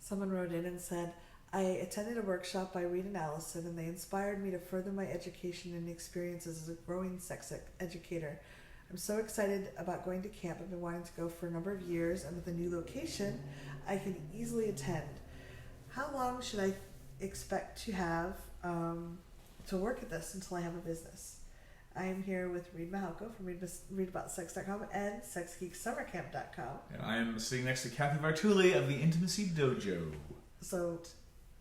Someone wrote in and said, I attended a workshop by Reed and Allison, and they inspired me to further my education and experiences as a growing sex educator. I'm so excited about going to camp. I've been wanting to go for a number of years, and with a new location, I can easily attend. How long should I expect to have to work at this until I have a business? I am here with Reed Mahalko from readaboutsex.com and sexgeeksummercamp.com. And I am sitting next to Kathy Vartuli of the Intimacy Dojo. So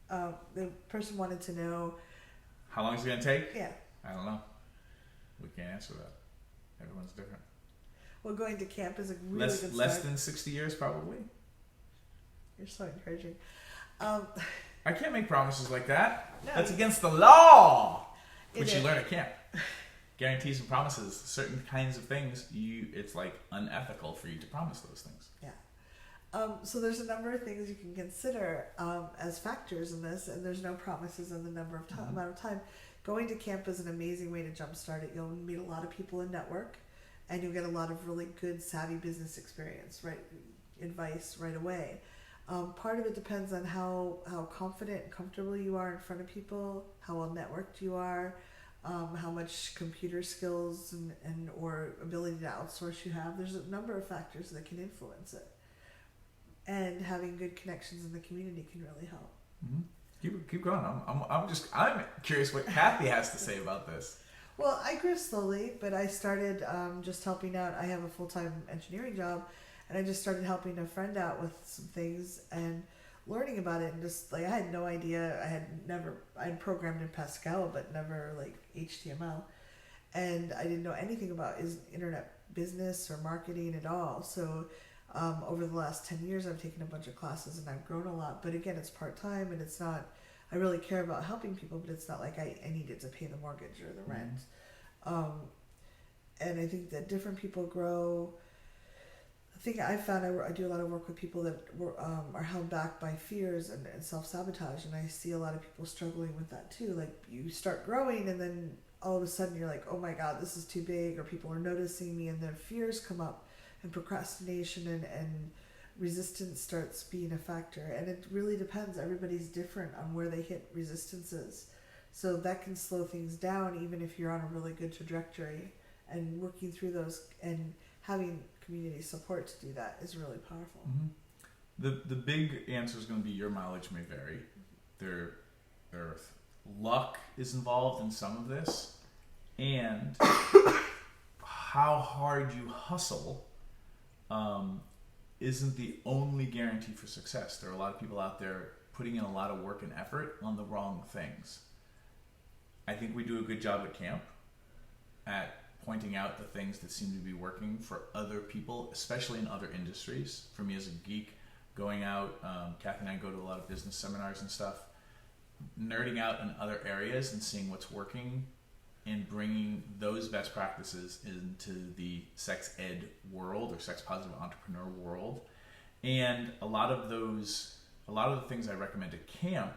the person wanted to know... How long is it going to take? Yeah. I don't know. We can't answer that. Everyone's different. Well, going to camp is a really good start. Less than 60 years, probably. You're so encouraging. I can't make promises like that. No. That's against the law, which It you learn at camp. Guarantees and promises, certain kinds of things, it's like unethical for you to promise those things. Yeah. So there's a number of things you can consider as factors in this, and there's no promises on the number of amount of time. Going to camp is an amazing way to jumpstart it. You'll meet a lot of people and network, and you'll get a lot of really good, savvy business experience, right? Advice right away. Part of it depends on how confident and comfortable you are in front of people, how well networked you are, how much computer skills and or ability to outsource you have. There's a number of factors that can influence it. And having good connections in the community can really help. Mm-hmm. Keep going. I'm curious what Kathy has to say about this. Well, I grew slowly, but I started just helping out. I have a full-time engineering job, and I just started helping a friend out with some things and learning about it. And just like, I had no idea. I had programmed in Pascal, but never like HTML. And I didn't know anything about internet business or marketing at all. So over the last 10 years, I've taken a bunch of classes and I've grown a lot. But again, it's part-time, and it's not, I really care about helping people, but it's not like I needed to pay the mortgage or the rent. And I think that different people grow. The thing I found, I do a lot of work with people that are held back by fears and self-sabotage, and I see a lot of people struggling with that too. Like, you start growing, and then all of a sudden you're like, oh my God, this is too big, or people are noticing me, and then fears come up, and procrastination and resistance starts being a factor. And it really depends. Everybody's different on where they hit resistances. So that can slow things down, even if you're on a really good trajectory. And working through those and having community support to do that is really powerful. Mm-hmm. The big answer is going to be your mileage may vary. There's luck is involved in some of this, and how hard you hustle isn't the only guarantee for success. There are a lot of people out there putting in a lot of work and effort on the wrong things. I think we do a good job at camp at pointing out the things that seem to be working for other people, especially in other industries. For me as a geek, going out, Kathy and I go to a lot of business seminars and stuff, nerding out in other areas and seeing what's working and bringing those best practices into the sex ed world or sex positive entrepreneur world. And a lot of the things I recommend at camp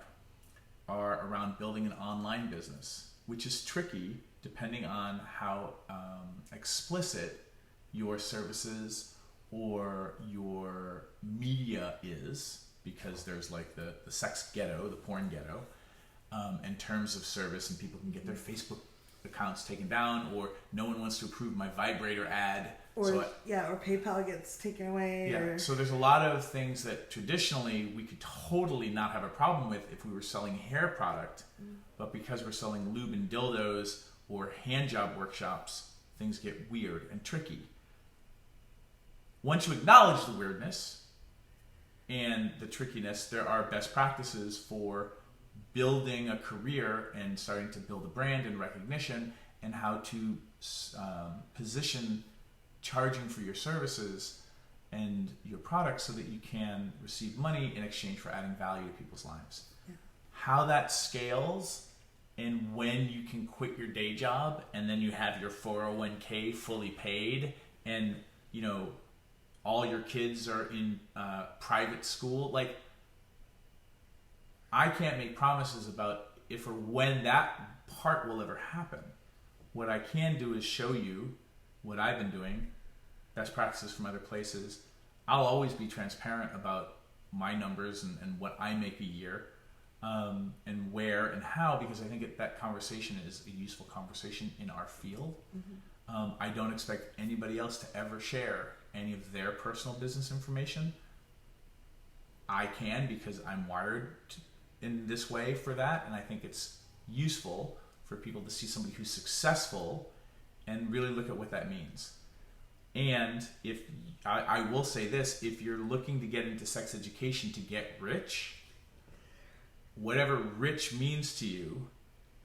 are around building an online business, which is tricky depending on how explicit your services or your media is, because there's like the sex ghetto, the porn ghetto, in terms of service, and people can get their Facebook accounts taken down, or no one wants to approve my vibrator ad. Or PayPal gets taken away. Yeah, so there's a lot of things that traditionally we could totally not have a problem with if we were selling hair product, but because we're selling lube and dildos or hand job workshops, things get weird and tricky. Once you acknowledge the weirdness and the trickiness, there are best practices for building a career and starting to build a brand and recognition, and how to position charging for your services and your products so that you can receive money in exchange for adding value to people's lives. Yeah. How that scales and when you can quit your day job and then you have your 401k fully paid, and all your kids are in private school. Like, I can't make promises about if or when that part will ever happen. What I can do is show you what I've been doing, best practices from other places. I'll always be transparent about my numbers and what I make a year, and where and how, because I think that conversation is a useful conversation in our field. I don't expect anybody else to ever share any of their personal business information. I can, because I'm wired in this way for that, and I think it's useful for people to see somebody who's successful and really look at what that means. And if I will say this, if you're looking to get into sex education to get rich, whatever rich means to you,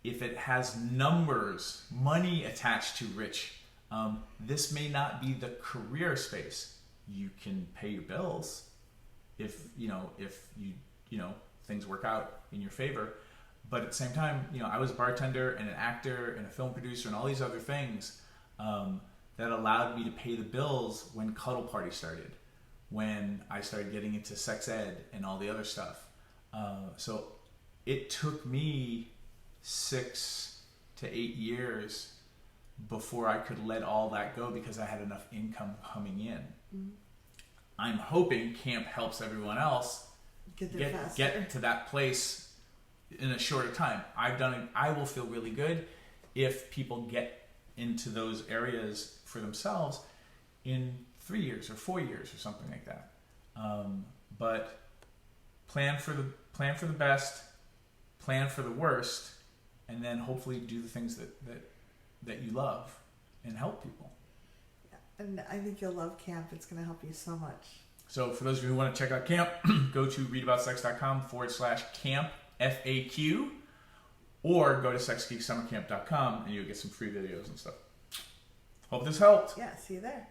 if it has numbers, money attached to rich, this may not be the career space. You can pay your bills if things work out in your favor. But at the same time, I was a bartender and an actor and a film producer and all these other things that allowed me to pay the bills when Cuddle Party started, when I started getting into sex ed and all the other stuff. So it took me 6 to 8 years before I could let all that go, because I had enough income coming in. I'm hoping camp helps everyone else get to that place in a shorter time. I've done it. I will feel really good if people get into those areas for themselves in 3 years or 4 years or something like that. But plan for the best, plan for the worst, and then hopefully do the things that you love and help people. And I think you'll love camp. It's going to help you so much. So for those of you who want to check out camp, go to readaboutsex.com/camp FAQ, or go to sexgeeksummercamp.com and you'll get some free videos and stuff. Hope this helped. Yeah, see you there.